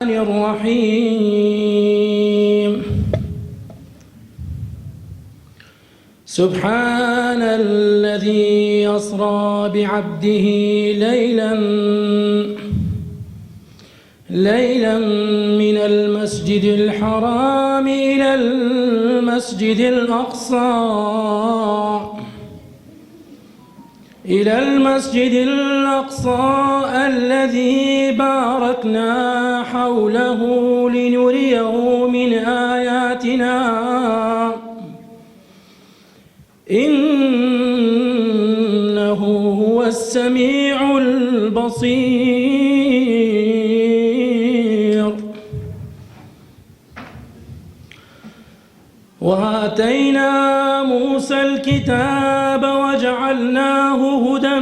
الرحيم. سبحان الذي أسرى بعبده ليلا من المسجد الحرام إلى المسجد الأقصى الذي باركنا حوله لنريه من آياتنا إنه هو السميع البصير. وآتينا موسى الكتاب وجعلناه هدى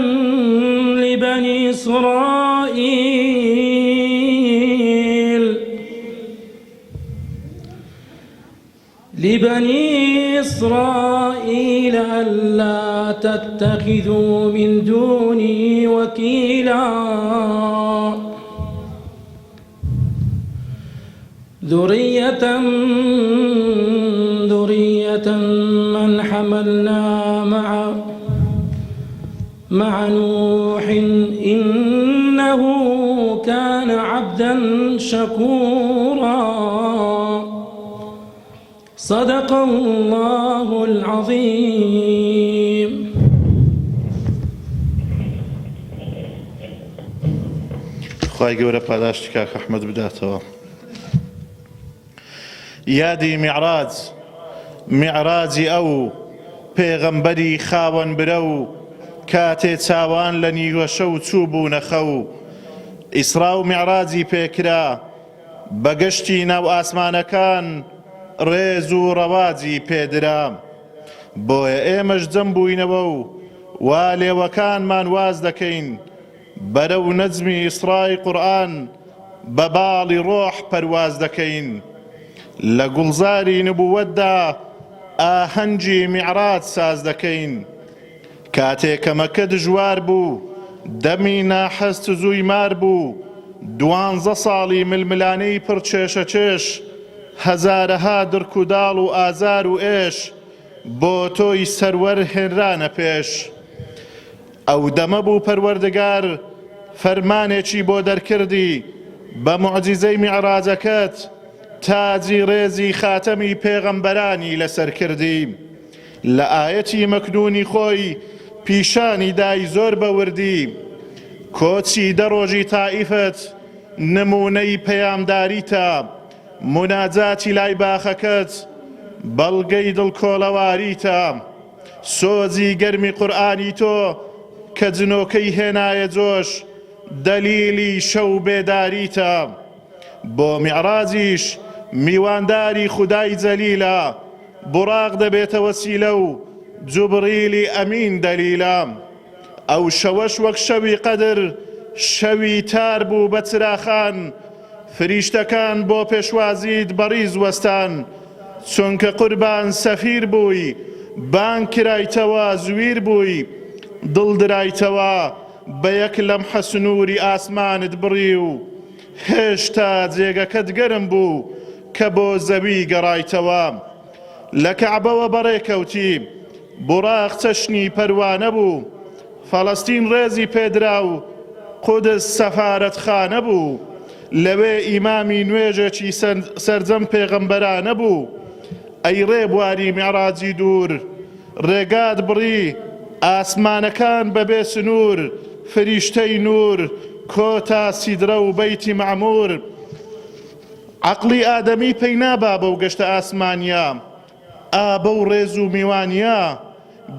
لبني إسرائيل ألا تتخذوا من دوني وكيلا ذرية من حملنا مع نوح إنه كان عبدا شكورا. صدق الله العظيم. خواهی گەورە پاداشتی کاک ئەحمەد بداتەوە. یادی میعراجی ئەو پێغەمبەری خاوەن برە و کاتێ چاوان لە نیوە شەو چوو بوونە خەو. ئیسرا و میعراجی پێکرا بەگەشتی ناو ئاسمانەکان ڕێز و ڕەواجی پێدرا. بۆیە ئێمەش جەم بووینەوە و وا لێوەکانمان واز دەکەین بەرەو نەجمی ئیسرای قورئان بە باڵی ڕۆح پەرواز دەکەین. لە گوڵزاری نبووەتدا ئاهەنگی میعراج ساز دەکەین. کاتێک کە مەکە دژوار بوو دەمی ناحەست زووی مار بوو 12 ساڵی ململانەی پڕ چێشە چێش هەزارەها درک و داڵ و ئازار و ئێش بۆ تۆی سەروەر هێنرانە پێش. ئەو دەمە بوو پەروەردگار فەرمانێکی بۆ دەرکردی بە موعجیزەی میعراجەکەت تاجی ڕێزی خاتەمی پێغەمبەرانی لەسەر کردی. لە ئایەتی مەکنونی خۆی پیشانی دای زۆر بەوردی کۆچی دەڕۆژی تائیفت نمونەی پەیامداریتە مناجاتی لای باخەکەت بەڵگەی دڵکۆڵەواریتە. سۆزی گەرمی قورئانی تۆ کە جنۆکەی هێنایە جۆش دەلیلی شەو بێداریتە. بۆ میعراجیش میوانداری خودای جەلیلە بوڕاق دەبێتە وەسیلە و جوبریلی ئەمین دەلیلە. ئەو شەوەش وەک شەوی قەدر شەوی تار بوو بە چراخان فریشتەکان بۆ پێشوازیت بەڕیز وەستان. چونکە قوربان سەفیر بووی بان کرایتەوە زویر بووی دڵدرایتەوە بە یەک لەمحە سنووری ئاسمانت بڕی و هێشتا جێگەکەت گەرم بوو کە بۆ زەوی گەڕایتەوە. لە کەعبەوە بەڕێکەوتی بوڕاق چەشنی پەروانە بوو. فەڵەستین ڕێزی پێدرا و قودس سەفارەتخانە بوو. لەوێ ئیمامی نوێژێکی سەرجەم پێغەمبەرانە بوو. ئەی ڕێبواری میعراجی دوور ڕێگات بڕی ئاسمانەکان بەبێ سنوور فریشتەی نور کۆتا سیدرە و بەیتی مەعموور. عەقڵی ئادەمی پێی نابا بەو گەشتە ئاسمانیا ئابە و ڕێز و میوانیا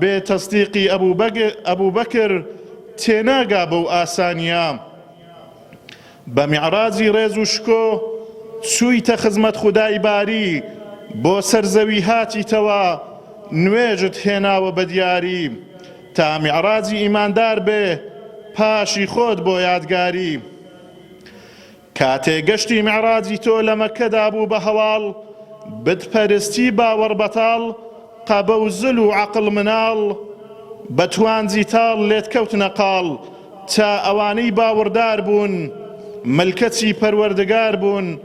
بێ تەصدیقی ئەبوبەکر تێناگا بەو ئاسانیا. بە میعراجی ڕێز و شکۆ چوویتە خزمەت خودای باری بۆ سەرزەوی هاتیتەوە نوێژت هێناوە بە دیاری تا میعراجی ئیماندار بێ پاشی خۆت بۆ یادگاری. کاتێ گەشتی میعراجی تۆ لە مەککەدا بوو بە هەواڵ بتپەرستی باوەڕ بەتاڵ قەبە و زل و عەقڵ مناڵ بەتوانجی تاڵ لێت کەوتنە قاڵ تا ئەوانەی باوەڕدار بوون ملکەتی پەروەردگار بوون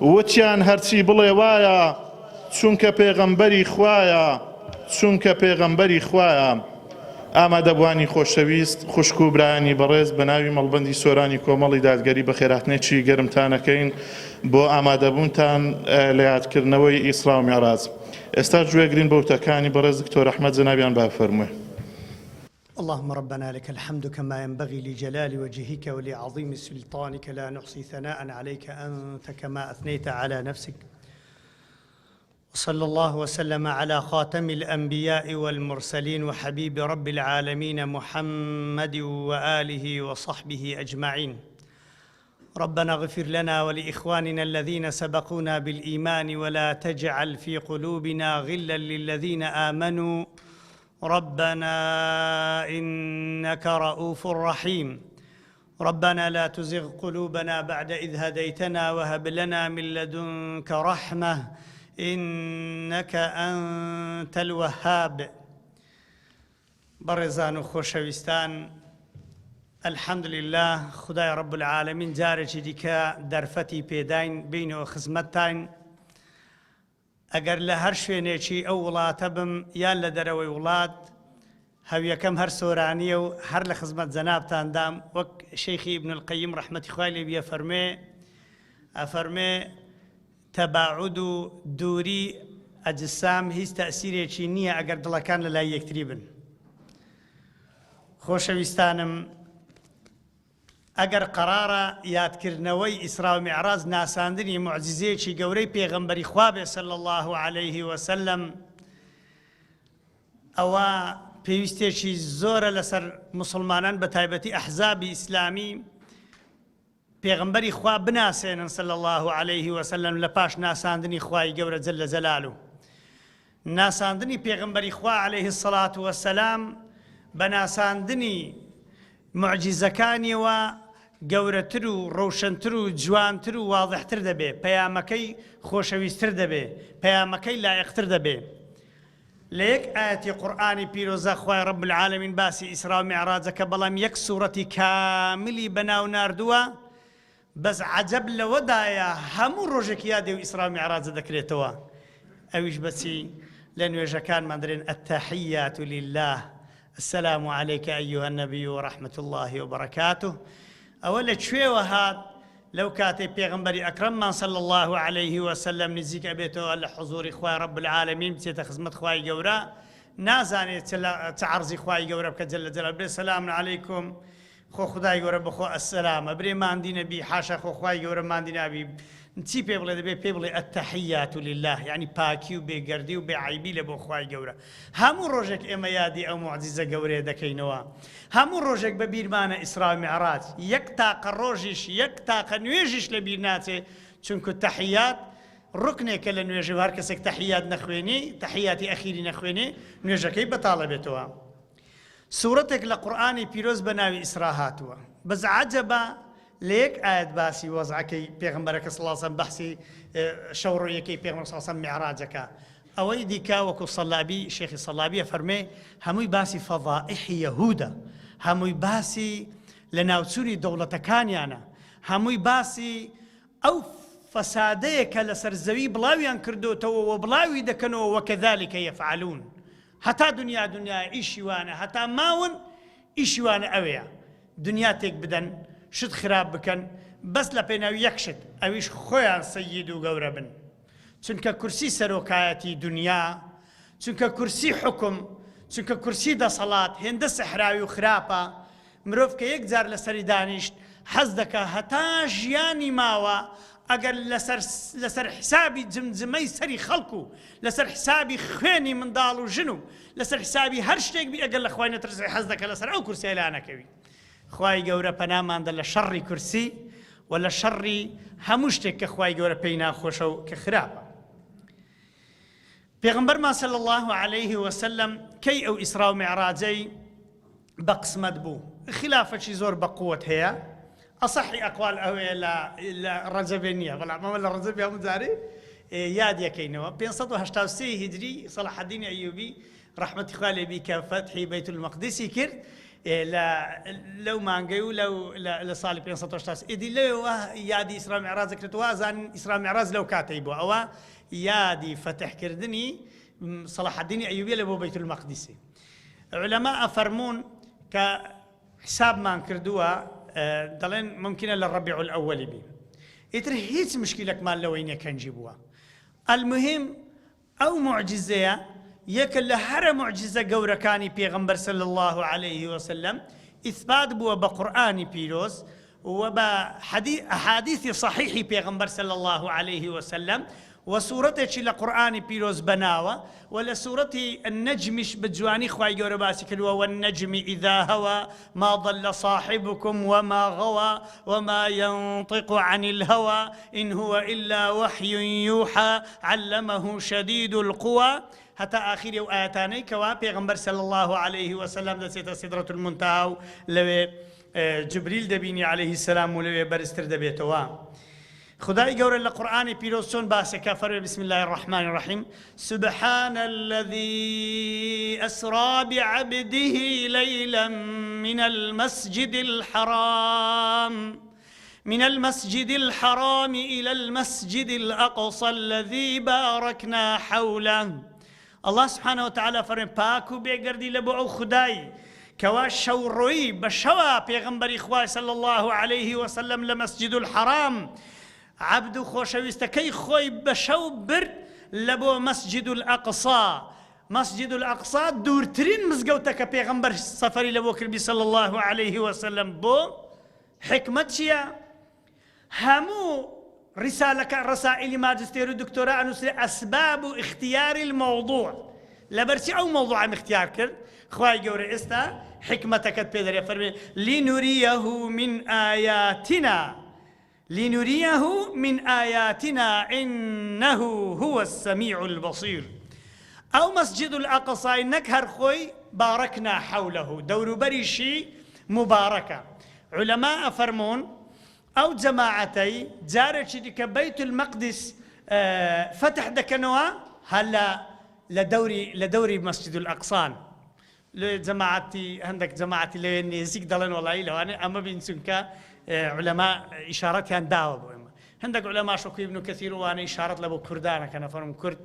وتیان هەرچی بڵێ وایە چونکە پێغەمبەری خوایە چونکە پێغەمبەری خوایە. ئامادەبوانی خۆشەویست خوشک و برایانی بەڕێز بە ناوی مەڵبەندی سۆرانی کۆمەڵی دادگەری بە خێراتنێکی گەرمتانەکەین بۆ ئامادەبوونتان لە یادکردنەوەی ئیسرا و میعراج. ئێستا گوێگرین بە وتەکانی بەڕێز دکتۆر ئەحمەد جەنابیان بافەرمووی. اللهم ربنا لك الحمد كما ينبغي لجلال وجهك ولعظيم سلطانك لا نحصي ثناء عليك أنت كما أثنيت على نفسك. وصلى الله وسلم على خاتم الأنبياء والمرسلين وحبيب رب العالمين محمد وآله وصحبه أجمعين. ربنا اغفر لنا ولإخواننا الذين سبقونا بالإيمان ولا تجعل في قلوبنا غلا للذين آمنوا ربنا إنك رؤوف رحيم. ربنا لا تزغ قلوبنا بعد إذ هديتنا وهب لنا من لدنك رحمة إنك أنت الوهاب. برزان خوشويستان الحمد لله خدای رب العالمین جارێکی دیکە دەرفەتی پێداین بینەوە خزمەتتان. ئەگەر لە هەر شوێنێکی ئەو وڵاتە بم یان لە دەرەوەی وڵات هەویەکەم هەر سۆرانیە و هەر لە خزمەت جەنابتاندام وەک شەیخی ئیبن القەییم ڕەحمەتی خوای لێ بیە ئەفەرمێ تەباعود و دووری ئەجسام هیچ تەئسیرێکی نییە ئەگەر دڵەکان لە لای یەکتری بن. خۆشەویستانم ئەگەر قەرارە یادکردنەوەی ئیسرا و میعراج ناساندنی موعجزەیەکی گەورەی پێغەمبەری خوا بێ صلی الله عليه وسلم، ئەوە پێویستێکی زۆرە لەسەر مسلمانان بە تایبەتی ئەحزابی ئیسلامی پێغەمبەری خوا بناسێنن صلی الله عليه وسلم لە پاش ناساندنی خوای گەورە جەل جەلالو. ناساندنی پێغەمبەری خوا عليه الصلاة والسلام بە ناساندنی معجزەکانیەوە گەورەتر و ڕەوشنتر و جوانتر و واضحتر دەبێ، پەیامەکەی خۆشەویستتر دەبێ، پەیامەکەی لایەقتر دەبێ. لە یەک ئاەتی قورئانی پیرۆزە خوای رب العالمین باسی ئیسرا و میعراجەکە بەڵام یەک سوورەتی کاملی بەناو ناردووە، بەس عەجەب لەوەدایە هەموو ڕۆژێکی یادێ و ئیسرا و میعراجە دەکرێتەوە. ئەویش بەچی لە نوێژەکانمان دەرێن التحیات لله السلام عليك أيها النبي ورحمة الله وبركاته. أولا شوي هاد لو كاتب بيغمبري أكرم صلى الله عليه وسلم نزيك أبيته على حضور إخوة رب العالمين بتيت خدمة إخوة جورا نازاني تعرض إخوة جورا بكجل جلال السلام عليكم خو خدای گەورە بخۆ ئەسسەلامە برێ ماندی نەبی حاشا خۆ خوای گەورە ماندی نابی چی پێ بڵێ دەبێ پێ بڵێ التحیات لله یعنی پاکی و بێگەردی و بێعیبی لە بۆ خوای گەورە. هەموو ڕۆژێک ئێمە یادی ئەو موعجزە گەورەیە دەکەینەوە، هەموو ڕۆژێک بە بیرمانە ئیسرا و میعراج، یەک تاقە ڕۆژیش یەک تاقە نوێژیش لە بیر ناچێ، چونکە تەحیات ڕوکنێکە لە نوێژە و هەر کەسێک تەحیات نەخوێنێ تەحیاتی ئەخیری نەخوێنێ نوێژەکەی بەتاڵە بێتەوە. سورتێک لە قورئانی پیرۆز بە ناوی ئیسرا هاتووە، بەس عەجەبە لە یەک ئاەت باسی وەزعەکەی پێغەمبەرەکە صلی الله علیه وسلم بەحسی شەو ڕۆیەکەی پێغەمبەر صلی الله علیه وسلم میعراجەکە. ئەوەی دیکە وەکو سەلابی شێخی سەلابی فەرمێ هەمووی باسی فەضائحی یەهودە، هەمووی باسی لە ناوچووری دەوڵەتەکانیانە، هەمووی باسی ئەو فەسادەیە کە لەسەر زەوی بڵاویان کردوتەوە و بڵاوی دەکەنەوە وەکەذالک یەفعلون. هەتا دنیا ئیشی وانە، هەتا ماون ئیشی وانە ئەوەیە دنیا تێک بدەن شت خراپ بکەن بەس لە پێناوی یەک شت ئەویش خۆیان سەید و گەورە بن. چونکە کورسی سەرۆکایەتی دنیا، چونکە کورسی حکم، چونکە کورسی دەسەڵات هێندە سەحراوی و خراپە. مرۆڤ کە یەک جار لەسەری دانیشت حەز دەکە هەتا ژیانی ماوە ئەگەر لەسەر حسابی جمجمەی سەری خەڵکو، لەسەر حسابی خوێنی منداڵ و ژن و لەسەر حسابی هەر شتێک بی ئەگەر لە خوای نەترسی حەز دەکە لەسەر ئەو کورسیە لا نەکەوی. خوای گەورە پەناماندا لە شەڕی کورسی و لە شەڕی هەموو شتێک کە خوای گەورە پێی ناخۆشە و کە خراپە. پێغەمبەرمان صلی الله عليه وسلم کەی ئەو ئیسرا و میعراجەی بە قسمەت بوو، خلافەکی زۆر بە قووەت هەیە. ئەصەحی ئەقوال ئەوەیە لە ڕەجەبێ نییە، بەڵام ئەمە لە ڕەجەبی هەموو جارێ یادیەکەینەوە. 583 هیجری سەلاح الدین ئەیوبی ڕەحمەتی خوا لێ بی کە فەتحی بەیت المەقدیسی کرد، لەو مانگەی و لە ساڵی 580 ئیدی لەوێەوە یادی ئیسرا میعراج کردووە زانین ئیسرا میعراج لەو کاتەی بووە ئەوە یادی فەتحکردنی صلاح الدین ئەیوبی لە بۆ بەیت المەقدیسی علەما ئەفەرموون کە حسابمان کردووە دەڵێن ممکنە لە ڕەبیع الأوەلی بی ئیتر هیچ مشکلێکمان لەوەی نەکەنجی بووە المهم ئەو معجزەیە یەکە لە هەرە معجزە گەورەکانی پێغەمبەر صلی الله عليه وسلم ئیثبات بووە بە قورئانی پیرۆز و بە ئەحادیثی صحیحی پێغەمبەر صلی الله عليه وسلم وسورتێکی لە قورئانی پیرۆز بەناوە و لە سورەتی النەجمیش بجوانی خوای گەورە باسی کردووە والنەجم إذا هوى ما ضل صاحبكم وما غوى وما ينطق عن الهوى إن هو إلا وحي يوحى علمه شديد القوى حتى آخر آياتاني كوا پیغمبر صلى الله عليه وسلم دسيت سدرة المنتهى لو جبريل دبيني عليه السلام ولو برستر دبيتوا خداي قول القرآن بيروسون باسكا فروا بسم الله الرحمن الرحيم سبحان الذي أسرى بعبده ليلا من المسجد الحرام إلى المسجد الأقصى الذي باركنا حوله الله سبحانه وتعالى فرمي باكو بيقردي لبو أو خداي كوا شوروي بشوا بيغمبر إخوة صلى الله عليه وسلم لمسجد الحرام عبد خوشويستكي خوي بشو برد لبو مسجد الأقصى مسجد الأقصى دورترين مزقوتك بيغمبر سفري لبو كربي صلى الله عليه وسلم بو حكمتشيا همو رسائل ماجستير ودكتوراه أنوسي أسباب اختيار الموضوع لبرسي أو موضوع اختيار كرد خواهي قوري استا حكمتك بيدر يفرمي لنريه من آياتنا إنه هو السميع البصير أو مسجد الأقصى إنك هرخوي باركنا حوله دور بريشي مباركة علماء فرمون أو جماعتي جارتي ديك بيت المقدس فتح دكنوا هلا لدوري مسجد الأقصى جماعتي عندك جماعتي اللي نزيك دلن والله لو أنا أما بينسونك علماء إشارتها داوا بهم عندك علماء شكو ابن كثير وأنا إشارة لبو كردانا كان فرم كرد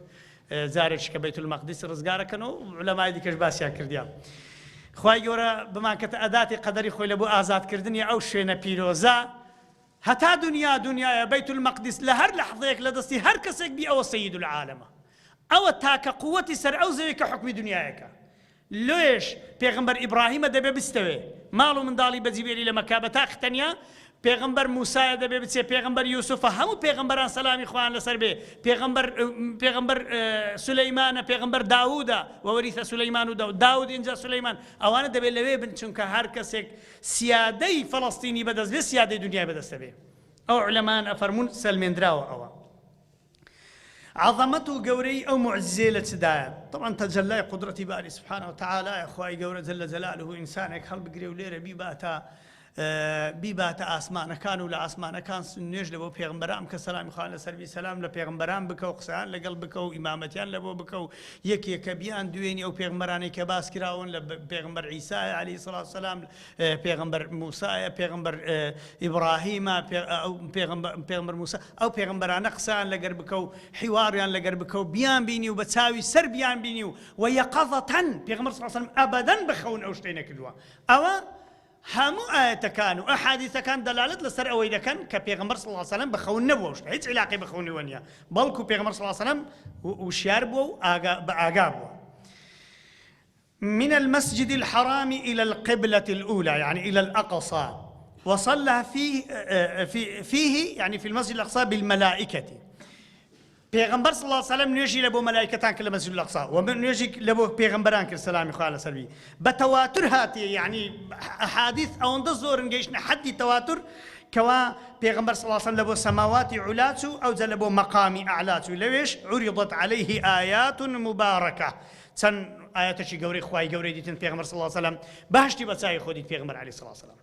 زارتش كبيت المقدس رزقارا كانوا علماء ديكش باسيا كرديا خواهي جورا بما كت أداتي قدري خوي لبو آزاد كردني أو شينا بيروزا هتا دنيا بيت المقدس لهر لحظيك لدستي هر كسك بي أو سيد العالم أو تاك قوتي سر أو زيك حكم دنياك ليش پیغمبر إبراهيم دبي بستوي مالو من دالي بزيبيري لمكابتا اختنيا پیغمبر موسى دبي بتسي پیغمبر يوسف همو پیغمبران سلام إخوان لسر بي پیغمبر سليمان پیغمبر داود وورث سليمان داود إنجا سليمان أوانا دبي لوي بن چونك هر كسك سيادي فلسطيني بدس بي سيادي دنيا بدس بي أو علمان أفرمون سلمين دراو أوا عظمته قوري أو معجزة لتدايا طبعا تجلى قدرتي باري سبحانه وتعالى يا أخوائي قوري جل جلاله إنسانك هل بقري وليرة بيباتا آسمان كانوا لآسمان كان نيج لبو پیغمبرام كسلام خان لسربي سلام لپیغمبرام بكو قسان لقلبكو إمامتيان لبو بكو يكي كبيان دويني أو پیغمبراني كباس كراون لپیغمبر عيسى عليه الصلاة والسلام پیغمبر موسى پیغمبر إبراهيم أو پیغمبر موسى أو پیغمبران قسان لقربكو حواريان لقربكو بيان بينيو بتساوي سر بيان بينيو ويقظة پیغمبر صلى الله عليه وسلم أبدا بخون أوشتين كدوا أو همو آيات كانوا أحاديث كان دلالة لسر أويدا كان كبيغمبر صلى الله عليه وسلم بخون نبوش هيج علاقة بخون ونيا بلكو بيغمبر صلى الله عليه وسلم وشاربوا بأعقابوا من المسجد الحرام إلى القبلة الأولى يعني إلى الأقصى وصلى فيه يعني في المسجد الأقصى بالملائكة پیغمبر صلى الله عليه وسلم نيجي لبو ملائكتان كل مسجد الأقصى ونيجي لبو پیغمبران كل سلام خاله سلبي بتواتر هاتي يعني أحاديث أو نضزور نجيشنا حد تواتر كوا پیغمبر صلى الله عليه وسلم لبو سماوات علاتو أو لبو مقام أعلاتو ليش عرضت عليه آيات مباركة سن آيات شي قوري خواي قوري ديتن پیغمبر صلى الله عليه وسلم بهشتي بتساي خودي پیغمبر عليه الصلاة والسلام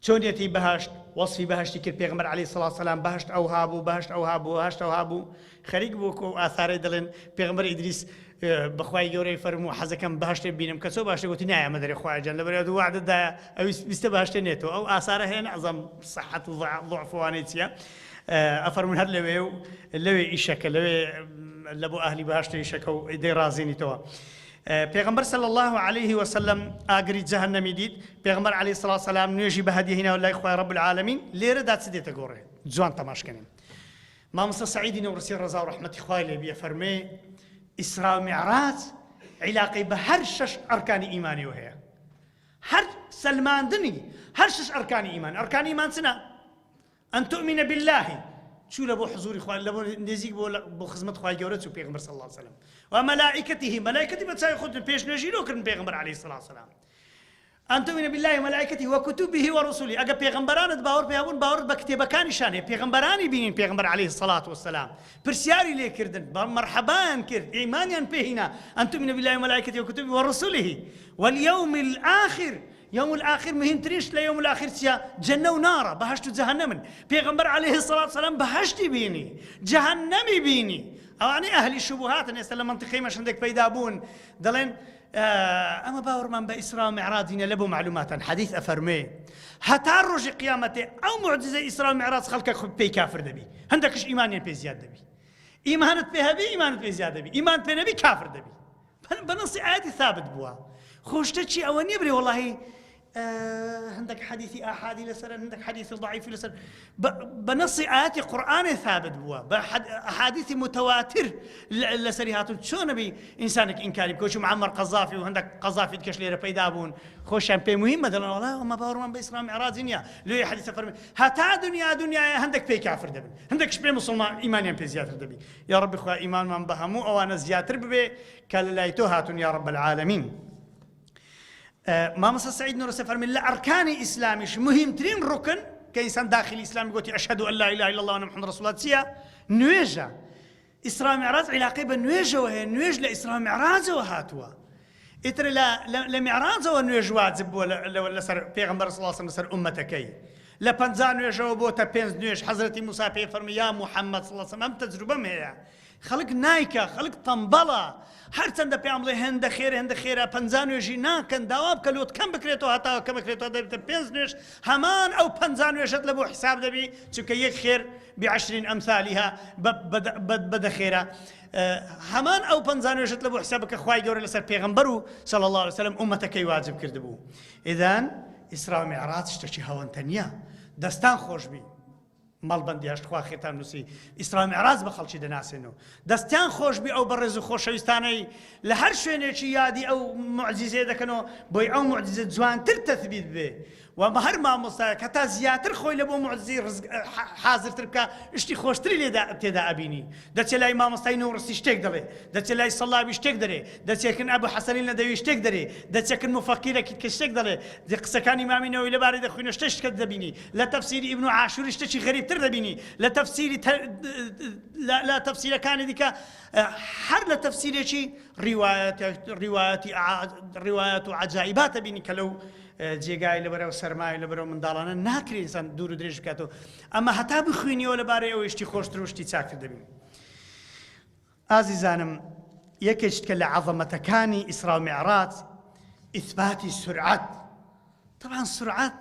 چون يتي بهشت وصفي بهشتي كل پیغمبر عليه الصلاة والسلام بهشت أوهابو خريق بوكو آثار دلن پیغمبر إدريس بەخوای گەورەی فەرموو حەزەکەم بەهەشتێ بینم کە چۆ باشتێ گوتی نایە مەدەری خوایجان لەبەر وعدەدا ئەویست بیستە بەهەشتێ نێتەوە ئەو ئاسارە هەیە نەعزەم سەحەت و ضعفوانەی چییە ئەفەرمون هەر لەوێ ئیشەکە لەوێ لە بۆ ئەهلی بەهەشتە ئیشەکە و ئیدەی ڕازێنیتەوە. پێغەمبەر صلی الله عليه وسلم ئاگری جەهەنەمی دیت. پێغەمبەر عەلەیهی سڵات وسەلام نوێژی بە هەدیە هێناوە لای خوای ڕەب العالەمین. لێرەدا چ دێتە گۆڕێ جوان تەماشکەنین. مامۆستا سەعیدی نەورسی ڕەزا و ڕەحمەتی خوای لێ بیە فەرمێ ئیسرا و میعراج عیلاقەی بە هەر شەش ئەرکانی ئیمانیەوە هەیە. هەر سەلماندنی هەر شەش ئەرکانی ئیمان. ئەرکانی ئیمان چنە؟ ئەن تؤمنە بالله چوو لە بۆ حزوری خوای لە بۆ نزیک بۆ خزمەت خوای گەورە چوو پێغەمبەر صلی الله علیه وسلم و مەلائکەته مەلائکەتی بە چاوی خۆت پێشنوێژی لۆکردن پێغەمبەر عەلەیهی سڵات وسەلام. ئەن تؤمنە بالله ومەلائکەته وکتوبه ورسوله ئەگە پێغەمبەرانت باوەڕ پێ هەبوون باوەڕت بە کتێبەکانیشان هەیە. پێغەمبەرانی بینین پێغەمبەر عەلەیهی سڵات وسەلام پرسیاری لێکردن بە مەرحەبایان کرد ئیمانیان پێهینا. ئەن تؤمنە بالله ومەلائکەته وکتوبه ورسوله واليوم الآخر. يوم الآخر مهمترينش لا يوم الآخر سيا جنة ونار بهشت جهنم. پیغمبر عليه الصلاة والسلام بهشتي بيني جهنمي بيني. أواني أهل الشبهات الناس لما منطقي مش عندك بيدابون دلين أما باور من بإسراء ومعراج لبو معلومات حديث أفرمي هتا رجع قيامته أو معجزة إسراء ومعراج خلقك بي كافر دبي عندكش إيمان بي زياد دبي إيمانت بها بي إيمانت بي زياد دبي إيمان بي نبي كافر دبي بنص آياتي ثابت بوا خوشتشي أو نبري والله عندك حديثي أحادي لسر عندك حديث ضعيف لسر بنص آيات قرآن ثابت بوا أحاديث متواتر لسريهات شو نبي إنسانك إنكاري بكوش معمر قذافي وعندك قذافي تكش ليرة بيدابون خوش بي مهم مثلا والله ما باور من بإسلام معراج دنيا لو حديث فرمي هتا دنيا عندك بي كافر دبي عندك شبه مسلمان إيمان بي زيادة دبي يا رب إخوة إيمان من بهمو أو أنا زيادة ببي كاللايتو هاتون يا رب العالمين. مامۆستا سعید نوورسی فەرمی لە ئەرکانی ئیسلامیش مهمترین ڕوکن کە ئینسان داخلی ئیسلامی گوتی ئەشهەدو ئەن لا ئیلاها ئیلا الله وأن محەمەد ڕەسوڵ الله چییە؟ نوێژە. ئیسرا و میعراج عیلاقەی بە نوێژەوە هەیە. نوێژ لە ئیسرا و میعراجەوە هاتووە. ئیتر لە میعراجەوە نوێژ واجب بووە لەسەر پێغەمبەر صلی الله علیه وسلم لەسەر ئومەتەکەی. لە 50 نوێژەوە بۆتە 5 نوێژ. حەزرەتی موسا پێی فەرمی یا محەممەد صلی الله علیه وسلم ئەم تەجروبەم هەیە. خەڵک نایکە خەڵک تەمبەڵە هەرچەندە پێیان بڵێ هێندە خێرە 50 نوێژی ناکەن داوا بکە لۆت کەم بکرێتەوە هەتاوە کەم بکرێتەوە دەبێتە 5 نوێژ هەمان ئەو 50 نوێژت لە بۆ حساب دەبی چونکە یەک خێر ب10 ئەمثالها بەدە خێرە. هەمان ئەو 50 نوێژت لە بۆ حساب بکە خوای گەورە لەسەر پێغەمبەر و صلی الله علیه وسلم ئومەتەکەی واجب کردبوو. ئیدان ئیسرا و میعراج شتێکی هەوەنتە نییە. دەستان خۆش بی مەڵبەندی هەشتخوا خێتان نووسی ئیسرا و میعراج بە خەڵکی دەناسێنەوە. دەستیان خۆش بی ئەو بەڕێز و خۆشەویستانەی لە هەر شوێنێکی یادی ئەو معجیزەیە دەکەنەوە بۆی ئەو معجیزە جوانتر تەثبیت بێ و بە هەر مامۆستایە کە تا زیاتر خۆی لە بۆ معجزەی حازرتر بکە شتی خۆشتری تێدا ئەبینی. دەچێت لای مامۆستای نەورسی شتێک دەڵێ دەچێت لای سەڵابی شتێک دەرێ دەچێکن ئەبو حەسەنی نەدەوی شتێک دەرێ دەچێکن مفەقیرێکی کە شتێک دەڵێ قسەکانی مامی نەوەوی لەبارەی دەخوێنە شتێک دەبینی لە تەفسیری ئیبن عاشوری شتێکی غەریبتر دەبینی لە تەفسیری لە تەفسیرەکانی دیکە هەر لە تەفسیرێکی ڕیوایەت و عەجایبات دەبینی کە لەو جێگای لەبەرەوە سەرمای لەبەرەوە منداڵانە ناکرێت ئینسان دوور و درێژ بکاتەوە. ئەمە هەتا بخوێنیەوە لەبارەی ئەوەی شتی خۆشتر و شتی چاکتر دەبینی. ئازیزانم یەکێک کە لە عەظەمەتەکانی ئیسرا و میعراج ئیثباتی سورعەت. طبعا سورعەت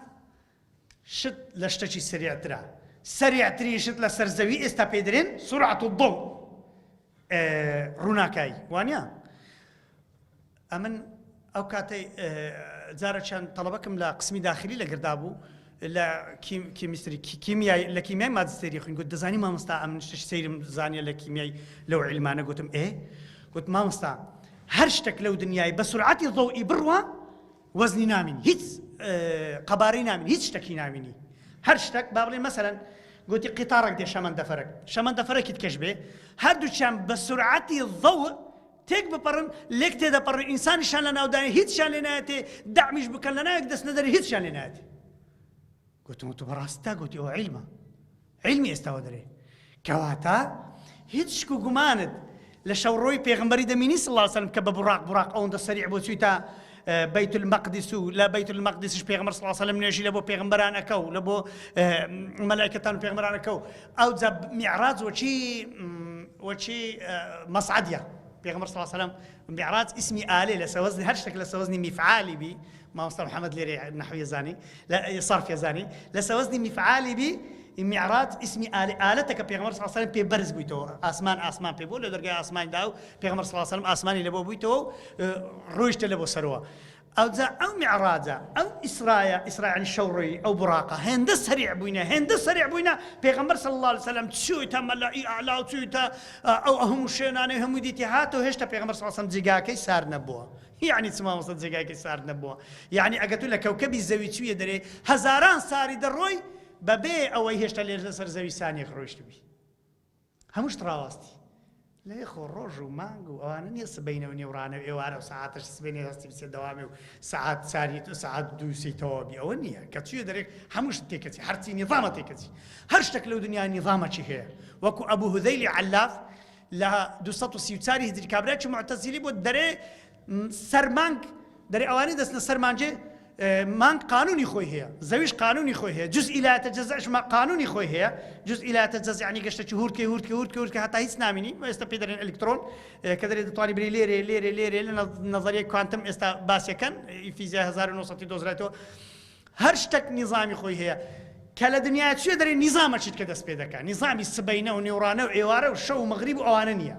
شت لە شتێکی سریعترە. سریعترین شت لە سەرزەوی ئێستا پێ دەرێن سورعەت الضەو ڕووناکایی وانە. ئەمن ئەو کاتەی جارەچەند تەڵەبەکەم لە قسمی داخلی لەگردا بوو لە کیمیای لە کیمیای ماجستێری خوێن گوت دەزانی مامۆستا ئەم شتێک سەیرم زانیە لە کیمیای لەو عیلمانە گوتم گوت مامۆستا هەر شتێک لەو دنیای بە سورعەتی ضەوئی بڕوە وەزنی نامینی هیچ قەبارەی نامینی هیچ شتێکی نامینی هەر شتێک با بڵێن مەسەلەن گوتی قیتارێک دێ شەمەندەفەرێکی تکەش بێ هەردووچیان بە سورعەتی ضەو تێک بپەڕن لێک تێدەپەڕن ئینسانیشان لە ناودانی هیچیان لێ نایەتێ دەعمیش بکەن لە ناوێک دەست نەدەری هیچیان لێ نایەتێ. گوتم تو بەڕاستە گوتی ئەوە عیلمە عیلمی ئێستاوە دەرێ کەواتە هیچ شک و گومانت لە شەوڕۆی پێغەمبەری دەمینی صلی الله علیه وسلم کە بە بوراق ئەوەندە سەریع بۆ چوویتە بەیت المەقدس و لە بەیت المەقدسش پێغەمبەر صلی الله علیه وسلم نوێژی لە بۆ پێغەمبەران ئەکە و لە بۆ مەلایکەتان و پێغەمبەران ئەکە و ئەو جا میعراج وەچی مەسعەدیە پێغەمبەر صلی الله علیه وسلم میعراج اسمی ئالێ لە سەوەزنی هەر شتێک لە سەوەزنی میفعالی بی مامۆستا محەممەد لێرێ نەحوی زانی لە صرف زانی لە سەوەزنی میفعالی بی میعراج اسمی ئالەتەکە پێغەمبەر صلی الله علیه وسلم پێ بەرز بوویتەوە ئاسمان پێ بوو لە دەرگای ئاسمانیدا و پێغەمبەر صلی الله علیه وسلم ئاسمانی لەبۆ بوویتەوە و ڕۆیشتە لەبۆ سەرەوە ئەو میعراجە ئەو ئیسراییل شەوڕۆی ئەو بڕاقە هێندە سەریع بووینە پێغەمبەر صلی الله علیه وسلم چوویتە مەلای ئاعلا و چوویتە ئەو هەموو شوێنانەی هەمووی دیتی هاتەوە هێشتا پێغەمبەر صلی الله علیه وسلم جێگاکەی سار نەبووە یعنی چ مامۆستا جێگاکەی سار نەبووە یعنی ئەگە تو لە کەوکەبی زەوی چوویە دەرێ هەزاران ساری دەڕۆی بەبێ ئەوەی هێشتا لێرە لەسەر زەوی سانیەک ڕۆیشتبی هەمووش ڕاوەستی لێ خۆ ڕۆژ و مانگ و ئەوانە نییە سبەینەوە نێوڕانە و ئێوارە و ساعتش سبێنێ هەستی بچێت دەوامێ و ساعت ساریت و ساعت دووسیتەوەبی ئەوە نییە کە چوویە دەرێک هەمووش تێکەچی هەرچی نیظامە تێکەچی هەر شتێک لەو دنیا نیظامەچی هەیە وەکو ئەبوو هودەیلی عەلاف لە 234 هیجری کابرایکی معتەزیلی بۆ دەرێ سەر مانگ دەرێ ئەوانەی دەستنە سەر مانجێ مانگ قانونی خۆی هەیە زەویش قانونی خۆی هەیە جزئی لا يتجزأش قانونی خۆی هەیە جزئی لا يتجزأ یعنی گەشتێکی هورکە هەتا هیچ نامینی ئێستا پێ دەڵێن ئەلکترۆن کە دەرێت دەتوانی بری لێرێ لە نەظەریەی کوانتم ئێستا باسیەکەن فیزیای 1900 دۆزرێتەوە هەر شتێک نیظامی خۆی هەیە کە لە دنیای چێ دەرێ نیظامەچیت کە دەست پێ دەکات نیظامی سبەینە و نێوڕانە و ئێوارە و شەو و مەغریب و ئەوانە نییە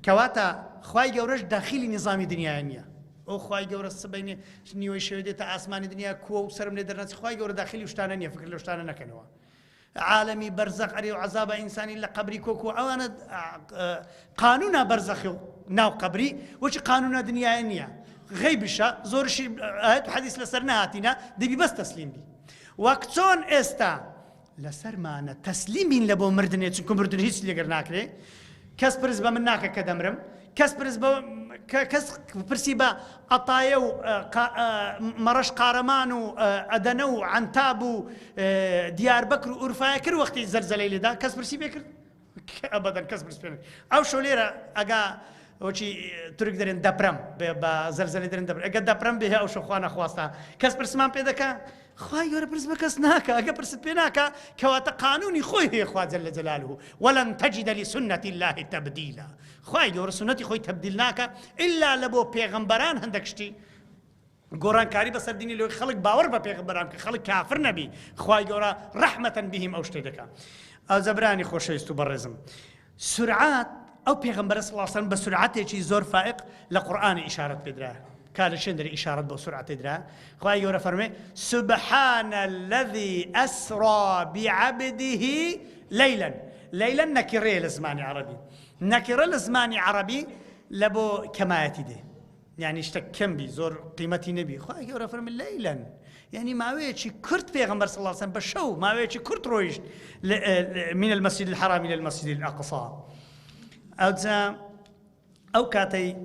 کەواتە خوای گەورەش داخلی نیظامی دنیای نییە ئەو خوای گەورە سبەینێ نیوەی شەوێ دێتە ئاسمانی دنیا کووە و سرم لێ دەرنەچی خوای گەورە داخلی شتانە نییە فکر لە شتانە نەکەنەوە عالمی بەرزەخ ئەرێ و عەزابە ئینسانی لە قەبری کۆکو ئەوانە قانونە بەرزەخی و ناو قەبری وەچی قانونە دنیای نییە غەیبیشە زۆرشی ئاەت و حەدیث لەسەر نەهاتینە دەبی بەس تەسلیم بی وەک چۆن ئێستا لەسەرمانە تەسلیمین لە بۆ مردنێ چونکە مردن هیچ لێگەر ناکرێ کەس پرس بە من ناکە کە دەمرم کەس پرسی بە ئەتایە و مەڕەش قارەمان و ئەدەنە و عەنتاب و دیاربەکر و ئورفایە کرد وەختی زەلزەلەی لێدا کەس پرسی پێ کرد ئەبەدەن کەس پرس پێ ئەو شەو لێرە ئەگا وەچی تورک دەرێن دەپرەم بە زەلزەلەی دەرێن دەپرەم ئەگە دەپرەم بێ ئەو شەو خوا نەخواستە کەس پرسمان پێ دەکا خوای گەورە پرس بە کەس ناکە ئەگە پرست پێ ناکە کەواتە قانونی خۆی هەیە خوا جەل جەلالوه وەلەن تەجیدە لسنەتی الله تەبدیلا خوای گەورە سنەتی خۆی تەبدیل ناکە ئیلا لە بۆ پێغەمبەران هەندێک شتی گۆڕانکاری بەسەر دینی لەوەی خەڵک باوەڕ بە پێغەمبەران کە خەڵک کافر نەبی خوای گەورە ڕەحمەتەن بهم ئەو شتێ دەکا ئەو زەبرانی خۆشەویست و بەڕێزم سورعات ئەو پێغەمبەرە صلی الله علیه وسلم بە سورعاتێکی زۆر فائق لە قورئان ئیشارەت پێدرا كان شندري إشارة بسرعة تدرى خواهي يقول فرمي سبحان الذي أسرى بعبده ليلا نكرة لزماني عربي نكرة لزماني عربي لبو كمايتي دي يعني اشتكم بي زور قيمتي نبي خواهي يقول فرمي ليلا يعني ما ويتشي كرت بيغمبر صلى الله عليه وسلم بشو ما ويتشي كرت رويش من المسجد الحرام إلى المسجد الأقصى أو كاتي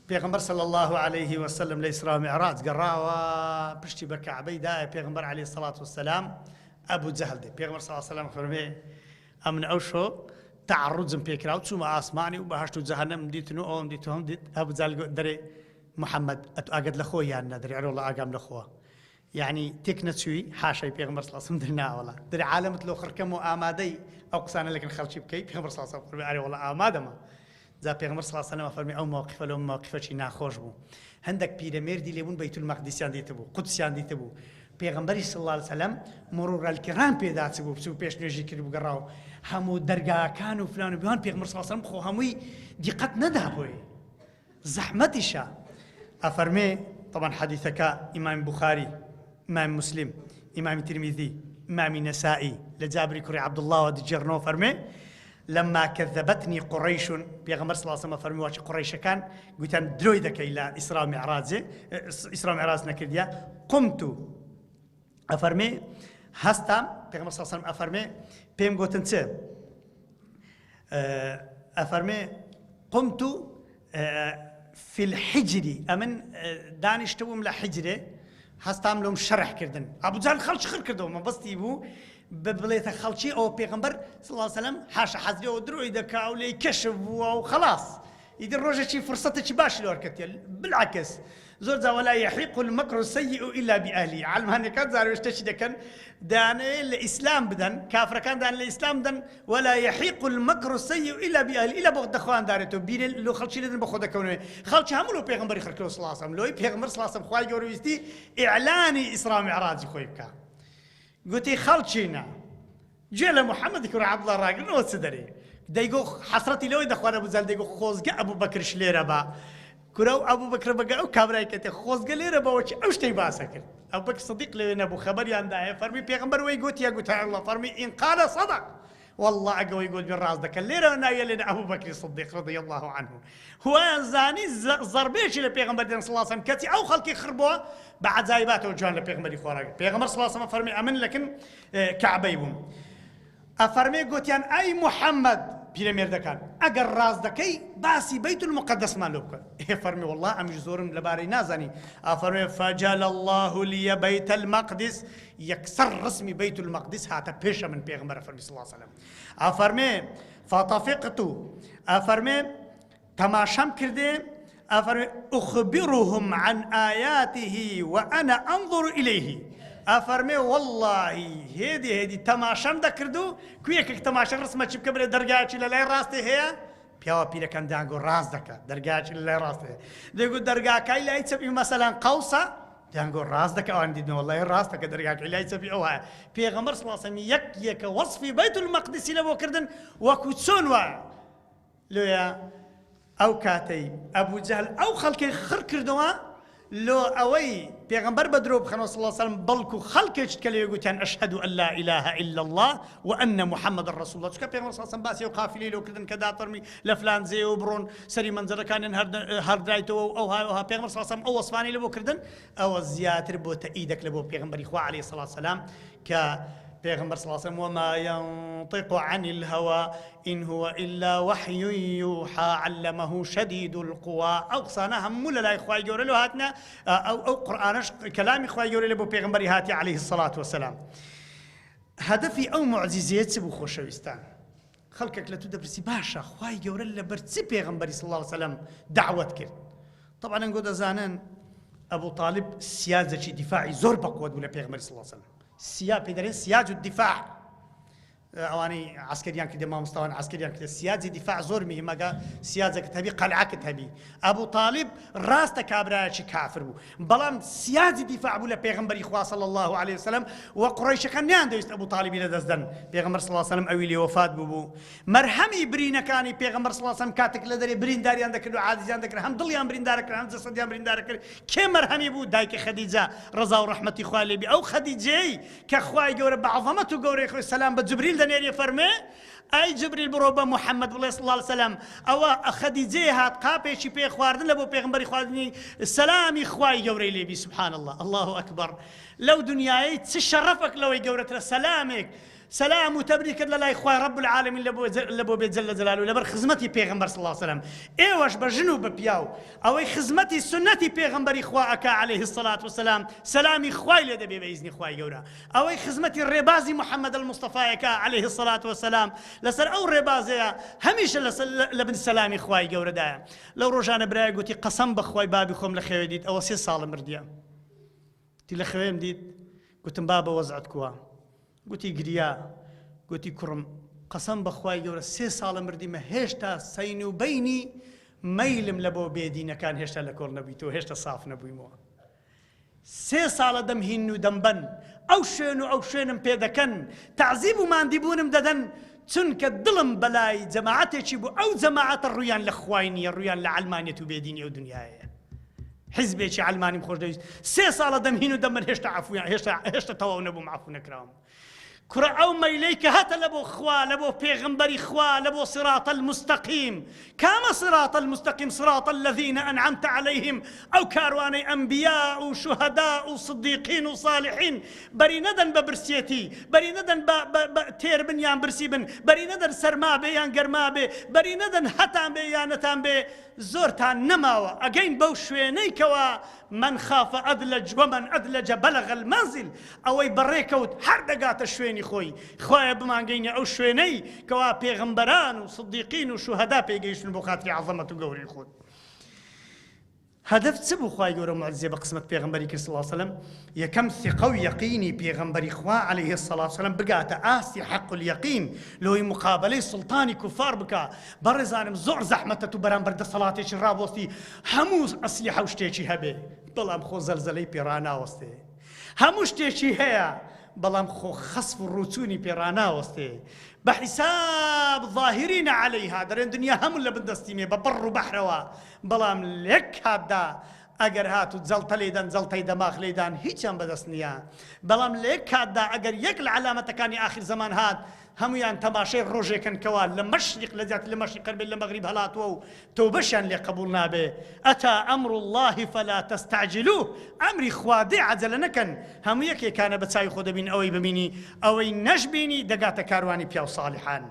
پێغەمبەر صلی الله عليه وسلم لە ئیسرا و میعراج گەڕاوە پشتی بە کەعبەی دایە پێغەمبەر عليه الصلاة والسلام ئەبوو جەهل دێ پێغەمبەر صلی الله عليه وسلم فەرمێ ئەمن ئەو شۆ تعرضم پێکرا و چوومە ئاسمانی و بەهەشت و جەهەنەم دیتن و ئەوم دیت و هەم دیت ئەبوو جەهل دەرێ محەممەد ئەتو ئاگەت لە خۆ یان نەدەرێ ئەرێ وەڵڵا ئاگام لە خۆوە یعنی تێک نەچووی حاشای پێغەمبەر صلی الله عليه وسلم دەرناوەڵا دەرێ عالەمت لەو خڕکەم و ئامادەی ئەو قسانە لەکن خەڵکی بکەی پێغەمبەر صلی الله عليه وسلم فەرمێ ئەرێ وەڵڵا ئامادەمە جا پێغەمبەر صلی الله عليه وسلم فەرمی ئەو موقفە لەو موقفەی ناخۆش بوو هەندێک پیرەمێردی لێبوون بەیت المەقدسیان دیتبوو قودسیان دیتبوو پێغەمبەری صلی الله عليه وسلم مرور الکرام پێداچ بوو بچوو پێش نوێژی کرد بوو گەڕاو هەموو دەرگاکان و فلان و بیان پێغەمبەر صلی الله عليه وسلم خۆ هەمووی دیقەت نەدا بۆی زەحمەتیشە ئەفەرمێ طبعا حەدیثەکە ئیمام بوخاری ئیمام مسلم ئیمام ترمذی ئیمام نەسائی لە جابری کوڕی عەبدوڵڵاوە دەجێڕنەوە فەرمێ لما كذبتني قريش بيغمبر صلى الله عليه وسلم فرمي واش قريش كان قلت أنا دروي دكي لا إسراء معراج نكرديا قمت أفرمي هستم بيغمبر صلى الله عليه وسلم أفرمي بيم قلت أنت أفرمي قمت في الحجر أمن دانش توم لحجرة هستم لهم شرح كردن أبو جهل خلش خير كردو ما بس تيبو ببليت خلشي أو بيغمبر صلى الله عليه وسلم حاشا حزري ودروي دكا ولي كشف وخلاص ئیدی ڕۆژێکی فرسەتێکی باشی لەوەرکەتێ بالعکس زۆر جا ولا يحيق المكر السيء إلا بأهله علمانەکان زارۆ شتێکی دەکەن دانێ لە ئیسلام بدەن کافرەکان دان لە ئیسلام بدەن ولا يحيق المكر السيء إلا بأهله إلا بۆ دەخوان دارێتەوە بیرێ لۆ خەڵکی لێدن بە خۆ دەکەونەوە خەڵکی هەموو لەو پێغەمبەری خەرکەوە صلی الله عليه وسلم لۆی پێغەمبەر صلی الله عليه وسلم خوای گەورە ویستی ئیعلانی ئیسرا معراجی خۆی بکە گوتی خەڵچینە گوێ لە محەممەدی کوڕ عەبدوڵڵا ڕاگرنەوە چ دەرێ دەیگۆ حەسرەتی لەوەی دەخوانە بزال دەیگۆ خۆزگە ئەبوو بەکرش لێرە بە کورە و ئەبوو بەکرە بەگە ئەو کابرای کەتێ خۆزگە لێرە بەوەکی ئەو شتەی باسە کرد ئەو بەکر سەدیق لەوێ نەبوو خەبەریاندایە فەرمی پێغەمبەر وەی گوتیە گوتە ئەڵڵا فەرمی ئین قال صدق والله ئەگەوەی گوت بێ ڕاست دەکەن لێرە ناویە لێنە ئەبوو بەکری سەدیق رضی الله عنه هوایان زانی زەربێکی لە پێغەمبەر دێن صلی الله عليه وسلم کەچی ئەو خەڵکی خڕبووە بە عەجایباتەوە جوان لە پێغەمبەری خۆراگرت پێغەمبەر صلی الله عليه وسلم فەرمی ئەمن لەکن کەعبەی بووم ئەفەرمێ گوتیان ئەی محەممەد پیرەمێردەکان ئەگەر ڕاست دەکەی باسی بەیت المقدسمان لێ بکەن فەرمی والله ئەمیش زۆرم لەبارەی نازانی ئەفەرمێ فجل الله لي بيت المقدس یەکسەر ڕسمی بەیت المقدس هاتە پێشە من پێغەمبەر فەرمی صلی الله عليه وسلم ئەفەرمێ فطفقت ئەفەرمێ تەماشام کردێ ئەفەرمێ أخبرهم عن آياته وأنا أنظر إليه ئەفەرمێ واللهی هێدی تەماشەم دەکردو کوێکێک تەماشە ڕسمە چی بکە برێ دەرگایکی لە لای ڕاستی هەیە پیاوە پیرەکەن دەیانگۆ ڕاست دەکە دەرگایکی لە لای ڕاستی هەیە دەیگوت دەرگاکای لای چەپی مەسەلەن قەوسە دەیانگۆ ڕاست دەکە ئەوان دیدنەوە وەڵڵاهی ڕاست دەکە دەرگاکای لای چەپی ئەو هەیە پێغەمبەر صلی الله عليه وسلم یەکە وەصفی بەیت المەقدسی لەبۆ کردن وەکو چۆن وایە لێیە ئەو کاتەی ئەبوو جەهل ئەو خەڵکەی خڕ کردەوە لۆ ئەوەی پێغەمبەر بە درۆ بخەنەوە صلی الله عليه وسلم بەڵکو خەڵکێکت کە لێ گوتیان ئەشهەدو ئەن لا إله إلا الله وأن محمد رسول الله چونکە پێغەمبەر صلی الله عليه وسلم باسی ئەو قافلەی لێ کردن کە دافەرمی لە فلان جێ و بڕۆن سەری مەنزەرەکانیان هەردرایتەوە و ئەوها پێغەمبەر صلی الله عليه وسلم ئەو وەسفانەی لێ بۆ کردن ئەوە زیاتر بۆ تەئیدێک لە بۆ پێغەمبەری خوا عەلەیهی سەڵات وسەلام کە پێغەمبەر صلی الله عليه وسلم وما ينطق عن الهوى إن هو إلا وحي يوحى علمه شديد القوى أو قسانا هم لا إخوة جوري له هاتنا أو قرآنش كلام إخوة جوري لبو بيغمبري هاتي عليه الصلاة والسلام هدفي أو معجزات سبو خوشويستان خلقك لتو دبرسي باشا خواه جوري لبرتسي بيغمبري صلى الله عليه وسلم دعوة كر طبعا نقول زانان أبو طالب سياسة دفاعي زور بقوة ولا بيغمبري صلى الله عليه وسلم بيدرين سياج الدفاع اواني عسكريان كده ما مستوى عسكريان كده سياج الدفاع زور مهمه سياج كتابي قلعه كتابي ابو طالب راس كابراش كافر بلام سياج الدفاع بولا بيغمبر اخوا صلى الله عليه وسلم وقريش كان ياندست ابو طالب لدزدن بيغمبر صلى الله عليه وسلم اويلي وفاه بو مرحمي برينا كان بيغمبر صلى الله عليه وسلم كاتك لدري برين داري عندك عادي عندك هم ضليان برين دارك هم جسديان برين دارك كي مرحمي بو دايك خديجه رضا ورحمه اخوالي لبي او خديجه كاخواي جور بعظمته جور اخو السلام بجبريل دنيري فرمي اي جبريل بروبا محمد صلى الله عليه وسلم او خديجه هات قابي شي بي خواردن لبو بيغمبري خواردني السلام اخواي جوري لبي سبحان الله الله اكبر لو دنياي تشرفك لو جورت سلامك سلام وتبريك لله إخوة رب العالمين لبو بيت جل جلاله لبر خزمتي بيغمبر صلى الله عليه وسلم إيواش بجنوب بياو أو خزمتي سنتي بيغمبر إخوة عليه الصلاة والسلام سلام إخوة لدبي بإذن إخوة يورا أو خزمتي الربازي محمد المصطفى عليه الصلاة والسلام لسر أو الربازي هميش لبن السلام إخوة يورا دايا لو رجعنا براي قلتي قسم بخوي بابي خوم لخيوي ديت أو 6 سال مرديا تي لخيوي مديت قلت بابا وزعت كوا قوتي قريا قوتي كرم قسم بخواي جورا 3 سال مردي ما هشتا سينو بيني ميلم لبو بيدينا كان هشتا لكور نبيتو هشتا صاف نبوي مو 3 سال دم هينو دمبن او شينم بيدكن تعذيب ما عنديبونم ددن تنك الظلم بلاي جماعتي تشيبو او جماعه الريان لخوايني الريان لعلمانيه بيديني او دنياي حزبي شي علماني مخرج دايس 3 سال دم هينو دمن هشتا عفو يعني هشتا تواو نبو معفو نكرام كرة أو ميليك هات لبو خوا لبو بيغمبري خوا لبو صراط المستقيم كما صراط المستقيم صراط الذين أنعمت عليهم أو كارواني أنبياء وشهداء وصديقين وصالحين بريندن ببرسيتي بريندن تير بنيان برسيبن بريندن سرما بيان قرما بي بريندن حتان بيانتان بي زورتان نماوا أجين بوشويني كوا من خاف أدلج ومن أدلج بلغ المنزل أو يبريكوت حردقات الشويني بینی خۆی خوایە بمانگەینە ئەو شوێنەی کەوا پێغەمبەران و سدیقین و شوهەدا پێگەیشتن بۆ خاتری عەظەمەت و گەورەی خۆت. هەدەف چ بوو خوای گەورە معجزێ بە قسمەت پێغەمبەری کرد صلی الله علیه وسلم؟ یەکەم ثقە و یەقینی پێغەمبەری خوا عەلەیه الصلاة والسلام بگاتە ئاستی حەق اليەقین لۆی مقابلەی سوڵتانی کوفار بکە. بەڕێزانم زۆر زەحمەتە و بەرامبەر دەسەڵاتێکی ڕابوەستی هەموو ئەسلیحە و شتێکی هەبێ بەڵام خۆ زەلزەلەی پێ ڕاناوەستێ، هەموو شتێکی هەیە بەڵام خۆ خەسف و ڕوچوونی پێ ڕاناوەستێ. بحساب ظاهرين عليها دەرێن دنیا هەموو لە بندەستیمێ بە بڕ و بەحرەوە، بەڵام لێک کاتدا ئەگەر هات و جەڵتە لێدەن جەڵتەی دەماغ لێدان هیچیان بەدەست نییە. بەڵام لێک کاتدا ئەگەر یەک لە علامەتەکانی آخر زەمان هات هەمویان تەماشای ڕۆژێکن کەوا لە مەشریق لە زیاتر لە مەشریق بێت لە مەغریب هەڵاتووە و تەوبەشیان لێ قبوڵ نابێ. ئەتا ئەمر الله فلا تستعجلوه، ئەمری خوا دێ عەجەلە نەکەن، هەموو یەکێکانە بە چاوی خۆ دەبین ئەوەی ببینی ئەوەی نەشبینی دەگاتە کاروانی پیا و ساڵحان.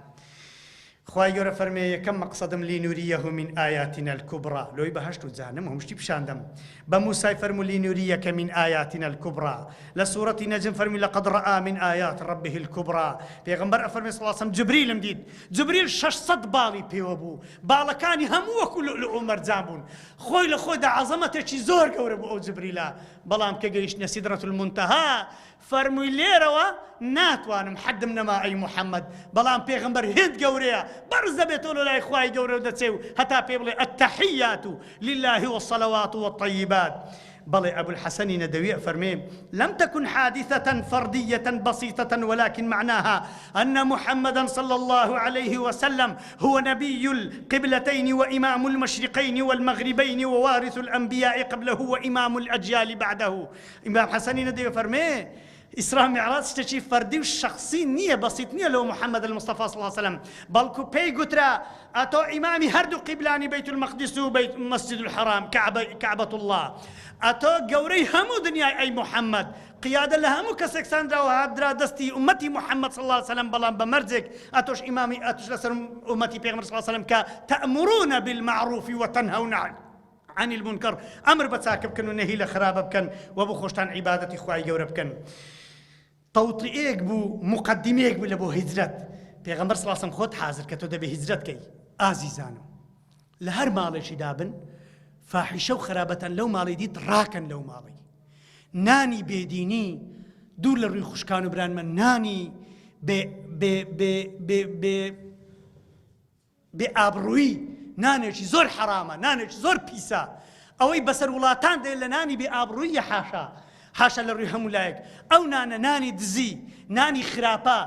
خوای گەورە فەرمێ یەکەم مەقسەدم لینوریەه من ئایاتنا الکوبرا، لۆی بەهەشت و جانم هەموو شتی پیشاندەم. بە موسای فەرموو لینوریەکە من ئایاتنا الکوبرا. لە سوورەتی نەجم فەرمی لەقەد ڕەئا من ئایات ربه الکوبرا. پێغەمبەر ئەفەرمێ صلی الله علیه وسلم جبریلم دیت، جبریل 600 باڵی پێوە بوو، باڵەکانی هەموو وەکو لؤلؤ و مەرجان بوون. خۆی لە خۆیدا عەزەمەتێکی زۆر گەورە بوو ئەو جبریلە، بەڵام کە گەیشتنە سیدرەة المونتەها فەرمووی لێرەوە ناتوانم حدم نەما ئەی محەممەد، بەڵام پێغەمبەر هێند گەورەیە بەرز دەبێتەوە لە لای خوای گەورە و دەچێ و هەتا پێ بڵێ التەحیات لله والصلوات والطیبات. بلى أبو الحسن ندوي فرمي لم تكن حادثة فردية بسيطة ولكن معناها أن محمدا صلى الله عليه وسلم هو نبي القبلتين وإمام المشرقين والمغربين ووارث الأنبياء قبله وإمام الأجيال بعده. إمام حسن ندوي فرمي إسراء معراج شتي فردي وشخصي نية بسيط نية لو محمد المصطفى صلى الله عليه وسلم بلكو بي قترا أتو إمامي هردو قبلاني بيت المقدس وبيت مسجد الحرام كعبة الله أتو قوري همو دنيا أي محمد قيادة لهمو كسكساندرا وهادرا دستي أمتي محمد صلى الله عليه وسلم بلان بمرزك أتوش إمامي أتوش لسر أمتي بيغمر صلى الله عليه وسلم كتأمرون بالمعروف وتنهون عن المنكر أمر بتساكب كن ونهي لخراب بكن وبخوشتان عبادتي خواي قورة بكن توطئيك بو مقدميك بو لبو هجرت پیغمبر صلی الله علیه و سلم خود حاضر کتو دبی هجرت کی عزیزانو لهر مالی شدابن فاحشه و خرابتن لو مالی دیت راکن لو مالی نانی بدینی دور لروی خوشکانو بران من نانی به آبرویی نانێکی زۆر حرامە نانێکی زۆر پیسە ئەوەی بەسەر وڵاتان دێ لە نانی بێ ئابڕوویە حاشا لە ڕووی هەموو لایەک ئەو نانە نانی دزی نانی خراپە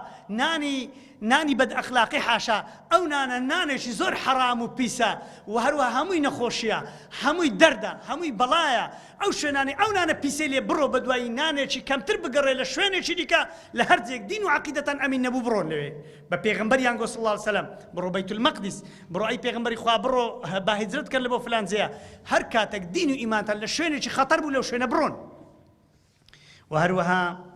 نانی بەد ئەخلاقی حاشا ئەو نانە نانێکی زۆر حرام و پیسە و هەروەها هەمووی نەخۆشیە هەمووی دەردە هەمووی بەڵایە ئەو شوێنانی ئەو نانە پیسەی لێ بڕۆ بە دوایی نانێکی کەمتر بگەڕێ لە شوێنێکی دیکە لە هەر جێک دین و عەقیدەتان ئەمین نەبوو بڕۆن لەوێ بە پێغەمبەریان گۆ صلی الله علیه وسلم بڕۆ بەیت المەقدس بڕۆ ئەی پێغەمبەری خوا بڕۆ با هیجرەت کە لە بۆ فلان جێیە هەر کاتێک دین و ئیمانتان لە شوێنێکی خەتەر بوو لەو شوێنە بڕۆن وهروها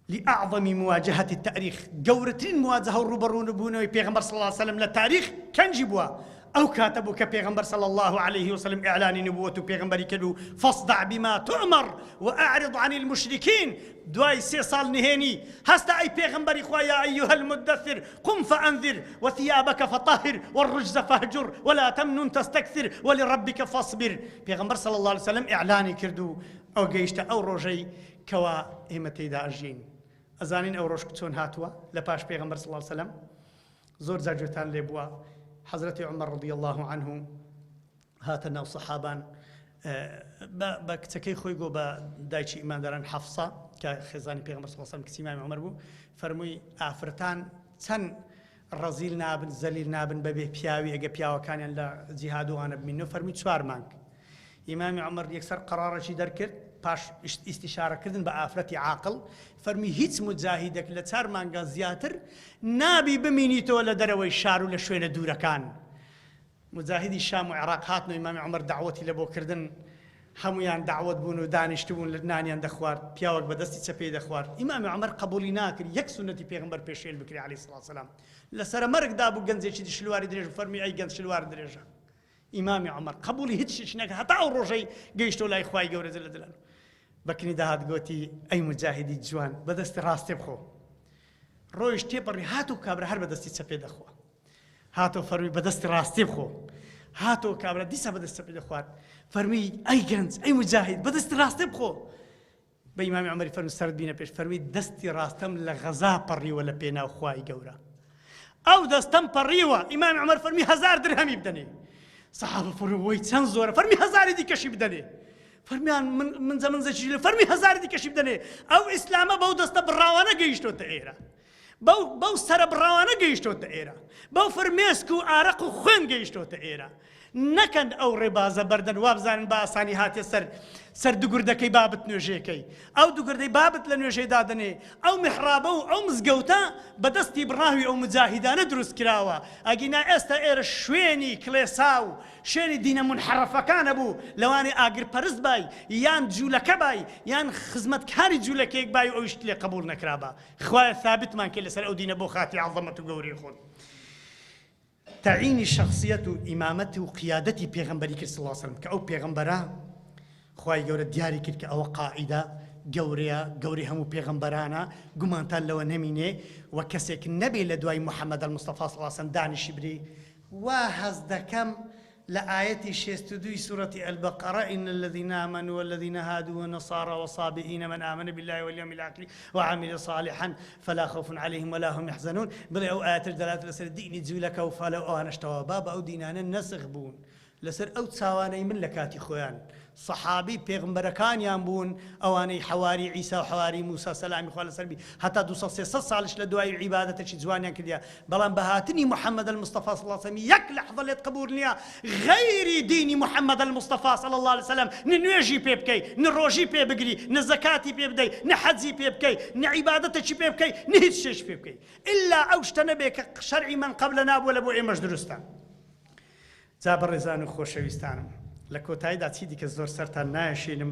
لأعظم مواجهة التاريخ جورتين مواجهة الروبرون بونوي بيغمبر صلى الله عليه وسلم للتاريخ كان جبوا أو كاتبوا كبيغمبر صلى الله عليه وسلم إعلان نبوته بيغمبر كدو فاصدع بما تؤمر وأعرض عن المشركين دواي سيصال نهيني هستا أي بيغمبر إخويا أيها المدثر قم فأنذر وثيابك فطهر والرجز فاهجر ولا تمنن تستكثر ولربك فاصبر بيغمبر صلى الله عليه وسلم إعلاني كردو أو جيشتا أو روجي كوا إمتي دا أجين ئەزانین ئەو ڕۆژ چۆن هاتووە لە پاش پێغەمبەر صلی الله عليه وسلم زۆر جاگوێتان لێ بووە حەزرەتی عومەر رضی الله عنه هاتە ناو سەحابان بە کچەکەی خۆی گۆ بە دایکی ئیمانداران حەفسە کە خێزانی پێغەمبەر صلی الله عليه وسلم کچی مامی عومەر بوو فەرمووی ئافرەتان چەند ڕەزیل نابن زەلیل نابن بەبێ پیاوی ئەگە پیاوەکانیان لە جیهاد و ئانە بمینەوە فەرمووی 4 مانگ ئیمامی عومەر یەکسەر قەرارێکی دەرکرد پاش ئیستیشارەکردن بە ئافرەتی عاقڵ فەرمی هیچ مجاهیدێک لە 4 مانگە زیاتر نابی بمینیتەوە لە دەرەوەی شار و لە شوێنە دوورەکان مجاهیدی شام و عێراق هاتن و ئیمامی عومەر داوەتی لە بۆکردن هەمویان داوەت بوون و دانیشتبوون لە نانیان دەخوارد پیاوەک بەدەستی چەپێی دەخوارد ئیمامی عومەر قبولی ناکرد یەک سونەتی پێغەمبەر پێشێل بکرێ عەلەیهی سڵات وسەلام لەسەر مەرگدا بوو گەنجێکی شلواری درێژ فەرمی ئەی گەنج شلوار درێژە ئیمامی عومەر قبولی هیچ شتێک نەکرد هەتا ئەو ڕۆژەی گەیشتەوە لای خوای گەورە جەل جەلالوه بەکنی داهات گوتی ئەی مجاهدی جوان بەدەستی ڕاستی بخۆ ڕۆیش تێپەڕی هاتو کابرا هەر بەدەستی چەپێ دەخوا هاتۆ فەرمی بەدەستی ڕاستی بخۆ هاتۆ کابرا دیسە بەدەست چەپێ دەخوات فەرمی ئەی گەنج ئەی مجاهید بەدەستی ڕاستی بخۆ بە ئیمامی عومەری فەرمی سەرت بینە پێش فەرمی دەستی ڕاستەم لە غەزا پەڕیوە لە پێناو خوای گەورە ئەو دەستەم پەڕیوە ئیمامی عومەر فەرمی 1000 درهەمی بدەنێ سەحابە فەرمی وەی چەند زۆرە فەرمی 1000 دیکەشی بدەنێ فەرمیان من زەمنزەکی لێ فەرمی 1000 دیکەشی بدەنێ ئەو ئیسلامە بەو دەستە بڕاوانە گەیشتۆتە ئێرە بەو سەرە بڕاوانە گەیشتۆتە ئێرە بەو فەرمێسک و ئارەق و خوێن گەیشتۆتە ئێرە نەکەن ئەو ڕێبازە بەردەن وابزانن بە ئاسانی هاتێ سەر دوگوردەکەی بابت نوێژەکەی ئەو دوگردەی بابت لە نوێژەی دادنێ ئەو میحرابە و ئەو مزگەوتە بەدەستی بڕاوی ئەو مجاهیدانە دروست کراوە ئەگینا ئێستا ئێرە شوێنی کڵێسا و شوێنی دینە منحەرەفەکانە بوو لەوانێ ئاگرپەرست بای یان جوولەکە بای یان خزمەتکاری جوولەکەیەک بای و ئەویشت لێ قبول نەکرابە خوایە ثابتمان کرد لەسەر ئەو دینە بۆ خاتی عەظەمەت و گەورەی خۆن تعینی شخصیت و ئیمامەت و قیادەتی پێغەمبەری کرد صلی الله علیه وسلم کە ئەو پێغەمبەرە خوای گەورە دیاری کرد کە ئەوە قائیدە گەورەیە گەوری هەموو پێغەمبەرانە گومانتان لەوە نەمینێ و کەسێک نەبێ لە دوای محەممەد المستەفا صلی الله علیه وسلم دانیشی بری وا هەز دەکەم لە ئاەتی 62 سورەتی البقرة إن الذين آمنوا والذين هادوا والنصارى والصابئين من آمن بالله واليوم الآخر وعمل صالحا فلا خوف عليهم ولا هم يحزنون بڵێ ئەو ئاەتش دەڵات لەسەر دینی جوولەکە و فالە ئەوانەشتەوە بابە ئەو دینانە نەسخ بوون لەسەر ئەو چاوانەی من لە کاتی خۆیان صحابی پێغمبەرەکانیان بوون ئەوانەی حەواری عیسا و حەواری موسا سەلامی خوا لەسەر بی هەتا 200 ساڵش لە دوای عیبادەتێکی جوانیان کردیا بەڵام بەهاتنی محەممەد المستەفا صلی الله علیه وسلم یەک لەحظە لێت قبول نییە غەیری دینی محەممەد المستەفا صلی الله علیه وسلم نە نوێژی پێ بکەی نە ڕۆژی پێ بگری نە زەکاتی پێ بدەی نە حەجی پێ بکەی نە عیبادەتێکی پێ بکەی نە هیچ شتێک پێ بکەی ئللا ئەو شتە نەبێ کە شەرعی من قەبلە نابووە لە بۆ ئێمەش دروستە جا بەڕێزان و خۆشەویستانم لە کۆتاییدا چی دیکە زۆر سەرتان نایەشێنم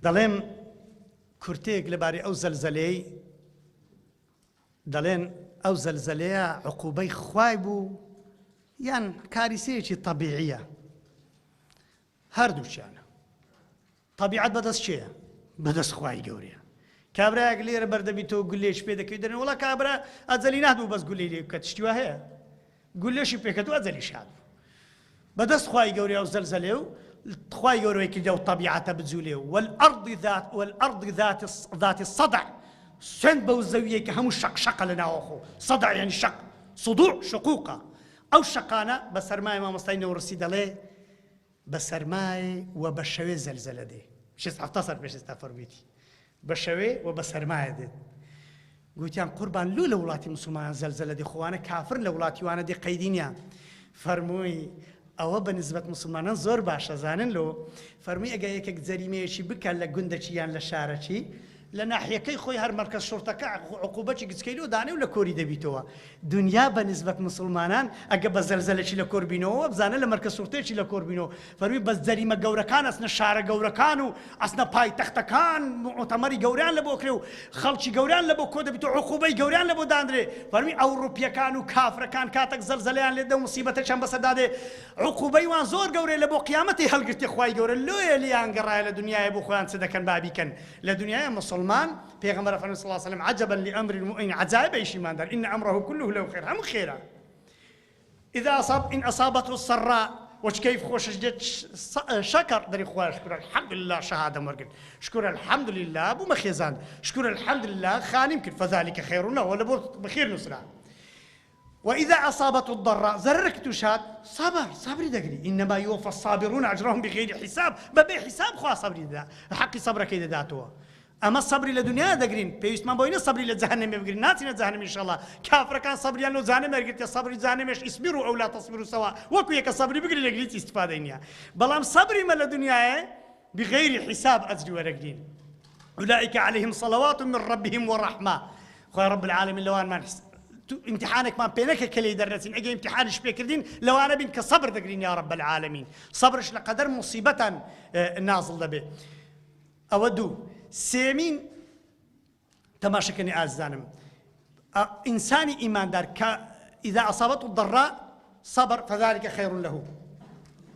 دەڵێم کورتێک لەبارەی ئەو زەلزەلەی دەڵێن ئەو زەلزەلەیە عقوبەی خوای بوو یان کاریسەیەکی تەبیعیە هەردووچیانە تەبیعەت بەدەست چێە بەدەست خوای گەورەیە کابرایەک لێرە بەردەبیتەوە گولێش پێ دەکەوێت دەڵێن وەڵا کابرا ئەجەلی نادوو بەس گولەی لێ بکات شتیوا هەیە گولێشی پێکەوە ئەجەلیش هات بدست خواي جوري أو زلزلة خواي جوري كده وطبيعته بتزوليه والأرض ذات الصدع سند بوزوية كهم شق لنا أخو صدع يعني شق صدوع شقوقة أو شقانة بسرماي ما مستعين ورصيد عليه بسرماي وبشوي زلزلة دي مش اختصر باش استفر بيتي بشوي وبسرماي دي قلت يعني قربان لو لولاتي مسلمان زلزلة دي خوانا كافر لولاتي وانا دي قيدينيا فرموي ئەوە بە نسبەت مسلمانان زۆر باشە زانن لۆ فەرمووی ئەگە یەکێک جەریمەیەکی بکات لە گوندەکی یان لە شارەکی لە ناحیەکەی خۆی هەر مەرکەز شورتەکە عقوبەتی گچکەی لۆ دانێ و لە کۆری دەبیتەوە دنیا بە نسبەت مسلمانان ئەگە بە زەلزەلەکی لە کۆر بینەوە بزانە لە مەرکەز شورتێکی لە کۆر بینەوە فەرمووی بەس جەریمە گەورەکان ئەسنە شارە گەورەکان و ئەسنە پایتەختەکان مؤتەمەری گەوریان لە بۆ کرێ و خەڵکی گەوریان لە بۆ کۆ دەبیتەوە عقوبەی گەوریان لە بۆ دانرێ فەرمووی ئەوروپیەکان و کافرەکان کاتێک زەلزەلەیان لێدە و موسیبەتێکیان بەسەردادێ عقوبەی وان زۆر گەورەیە لە بۆ قیامەتی هەڵگرتی خوای گەورە لۆیە لیان گەڕایە لە دنیاە بۆ خۆیان چ دەکەن بابیکەن لە دنیاە مسلمان پیغمبر صلی الله علیه و سلم عجبا لامر المؤمن عجائب ایشیمان دار ان امره كله له خير هم خيره اذا اصابته السراء وش كيف خوش جد شكر دري خواه شكر الحمد لله شهاده مرقد شكر الحمد لله ابو مخيزان شكر الحمد لله خان يمكن فذلك خير له ولا بخير نسرع واذا اصابته الضراء زركت شاد صبر دقري انما يوفى الصابرون اجرهم بغير حساب ببي حساب خوا صبري دا حقي صبرك اذا داتوا اما الصبر لدنيا دقرين بيسمان بوين صبري لجهنم يبقرين ناتنا جهنم ان شاء الله كافر كان صبري انه جهنم يرقت صبري جهنم ايش اصبروا او لا تصبروا سواء وكو يك صبري بقري لقليت استفادينيا بلام صبري ما لدنيا بغير حساب اجري ورقدين اولئك عليهم صلوات من ربهم ورحمه خويا رب العالمين لو ما نحس امتحانك ما بينك كلي درسين اجي امتحان ايش بيكردين لو انا بينك صبر دقرين يا رب العالمين صبرش لقدر مصيبه نازل به اودو سيمين تماشكني آزانم إنساني إيمان دار إذا أصابته الضراء صبر فذلك خير له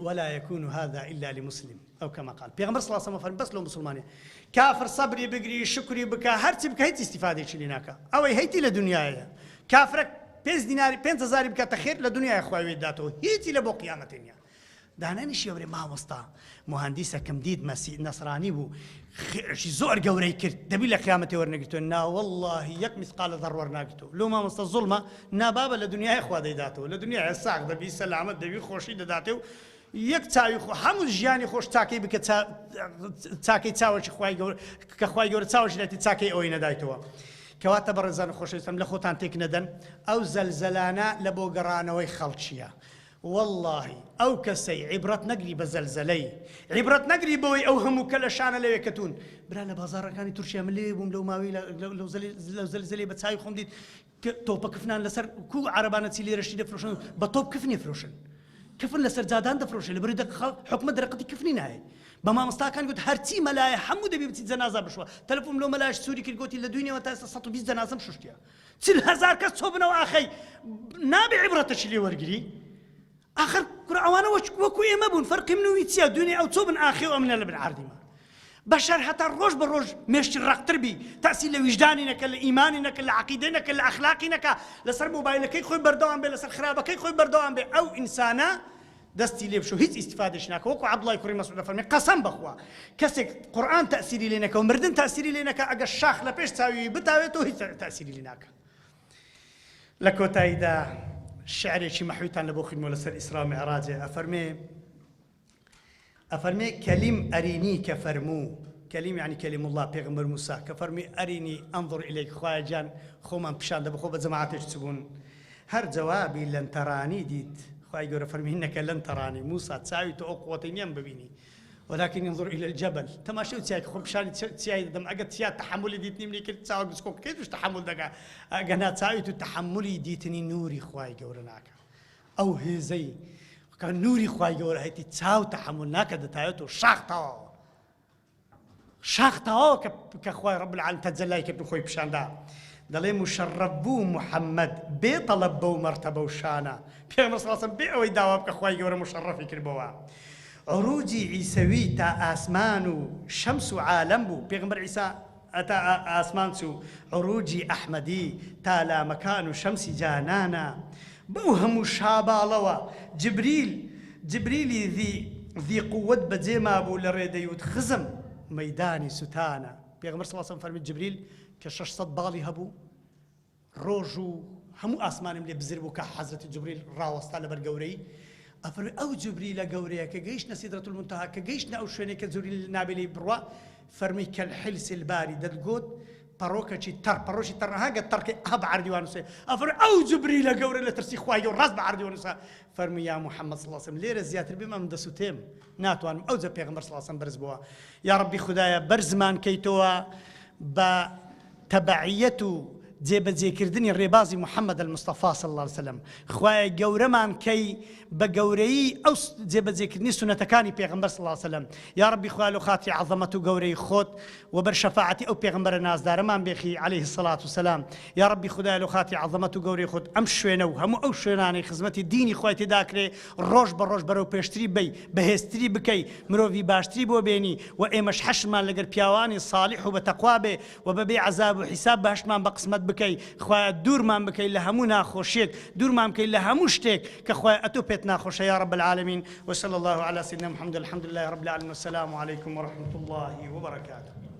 ولا يكون هذا إلا لمسلم أو كما قال پیغمبر صلى الله عليه وسلم بس لو مسلمانه كافر صبري بقري شكري بك هرتي بك هيت استفاده شليناك او هيتي لدنيايا كافرك 5 دينار 5000 بك تخير لدنيا اخوي داتو هيتي لبو قيامتين دانانش يوري ما وسطا مهندسه كم ديد مسيح نصراني بو شي زور قوري كرت دبي لك قيامتي ورنقتو نا والله يك مثقال ذره ورنقتو لو ما وسط الظلمه نا بابا لدنيا اخوي داتو لدنيا الساق دبي سلامت دبي خوشي داتو یەک چاوی هەموو ژیانی خۆش چاکەی بکە چاکەی چاوەشی کە خوای گەورە چاوەشی لەتی چاکەی ئەوەی نەدایتەوە کەواتە بەڕێزان خۆشەویستم لە خۆتان تێک نەدەن ئەو زەلزەلانە لە بۆ گەڕانەوەی خەڵکیە والله ئەو کەسەی عیبرەت نەگری بە زەلزەلەی عیبرەت نەگری بەوەی ئەو هەموو کە لە شانە لەوێ کەتون برا لە بازاڕەکانی تورکیا من لێ بووم لەو ماوەی لەو زەلزەلەی بە چاوی خۆم دیت تۆپە کفنان لەسەر کوو عەرەبانە چی لێرەشی دەفرۆشن بە تۆپ کفنی فرۆشن كفن لسر زادان دفروش اللي بريد حكم درقتي كفني ناي بما مستاكان قلت هرتي ملاي حمو دبي بتي جنازه بشوا تلفهم لو ملاش سوري كي قلت لدنيا وتاس سطو بيز جنازه مشوشتيا 1000 كاس صوبنا واخي نابي عبرتش اللي ورقري اخر قرعوانا وكو يمبون فرق منو يتسيا دنيا او صوبن اخي ومن اللي بالعردي بشر حتى الروج بالروج ماشي الرق تربي تأثير لوجدانك لإيمانك لعقيدتك لأخلاقك لسر موبايلك كي خوي بردوان به لسر خرابك كي خوي بردوان به أو إنسانا دستي ليه شو هيك استفادة شناك وكو عبد الله يكرم مسعود فرمي قسم بخوا كسك قرآن تأثيري لينك ومردن تأثيري لينك أجا الشاخ لبيش تساوي بتاويته هي تأثيري لينك لكو تايدا الشعر شي محويتان لبوخي مولسر إسراء معراجه أفرمي كلم أريني كفرمو كلم يعني كلم الله بيغمبر موسى كفرمي أريني أنظر إليك خواجان خومن بشان دبخو بجماعتش تسبون هر جوابي لن تراني ديت خواي يقول فرمي إنك لن تراني موسى تساوي تأقوتين يم ببيني ولكن انظر إلى الجبل تماشي تساوي خو بشان تساوي دم أجد تساوي تحملي ديتني مني كنت تساوي بسكوك كيف تحمل دقا أجنا تساوي تحملي ديتني نوري خواي يقولناك أو هي زي كان نوري خواي يقول هيتي تساو تحملناك دتايتو شاختاو كخواي رب العالمين تتزلاي كيف خوي بشان دلي مشرف بو محمد بطلب بو مرتبه وشانه بيغمر صلى الله عليه وسلم بيوي داواب كخواي يقول مشرف يكربوا عروجي عيسوي تا اسمان شمس عالم بو بيغمر عيسى اتا اسمان سو عروجي احمدي تا لا مكان شمس جانانا بوهم شابالوا جبريل ذي قوة بجيما ابو لريديوت خزم ميداني ستانا بيغمر صلى الله عليه وسلم فرمي جبريل كشش صد بالي هبو روجو همو اسمان اللي بزربو كحضرة جبريل راوستا لبرقوري افرمي او جبريل قوريا كجيشنا سدرة المنتهى كجيشنا او شويني كجبريل نابلي بروا فرمي كالحلس الباري دلقود باروكا باروشي تر ها قد تركي اب عردي وانسى افر او جبريل قوري لا ترسي خواي راس بعردي وانسى فرمي يا محمد صلى الله عليه وسلم ليره زياتر بما من دسوتيم ناتوان او ذا بيغمبر صلى الله عليه وسلم برزبوا يا ربي خدايا برزمان كيتوا بتبعيته جيب ذكردني الربازي محمد المصطفى صلى الله عليه وسلم خوايا قورمان كي بقوري او جيب ذكردني سنة كاني بيغمبر صلى الله عليه وسلم يا ربي خوايا خاتي عظمته قوري خوت وبر شفاعتي او بيغمبر الناس دارمان بيخي عليه الصلاة والسلام يا ربي خدايا خاتي عظمته قوري خوت ام شوينو هم او شويناني خدمتي ديني خواتي داكري روج بروج برو بيشتري بي بهستري بكي مروفي باشتري بو بيني وامش حشمان لقر بياواني صالح وبتقوى به وببي عذاب وحساب بهشمان بقسمت بكي خواه دور ما بكي لهمو ناخوشيك دور ما بكي لهمو شتيك كخواه اتو بيت ناخوش يا رب العالمين وصلى الله على سيدنا محمد الحمد لله رب العالمين والسلام عليكم ورحمة الله وبركاته.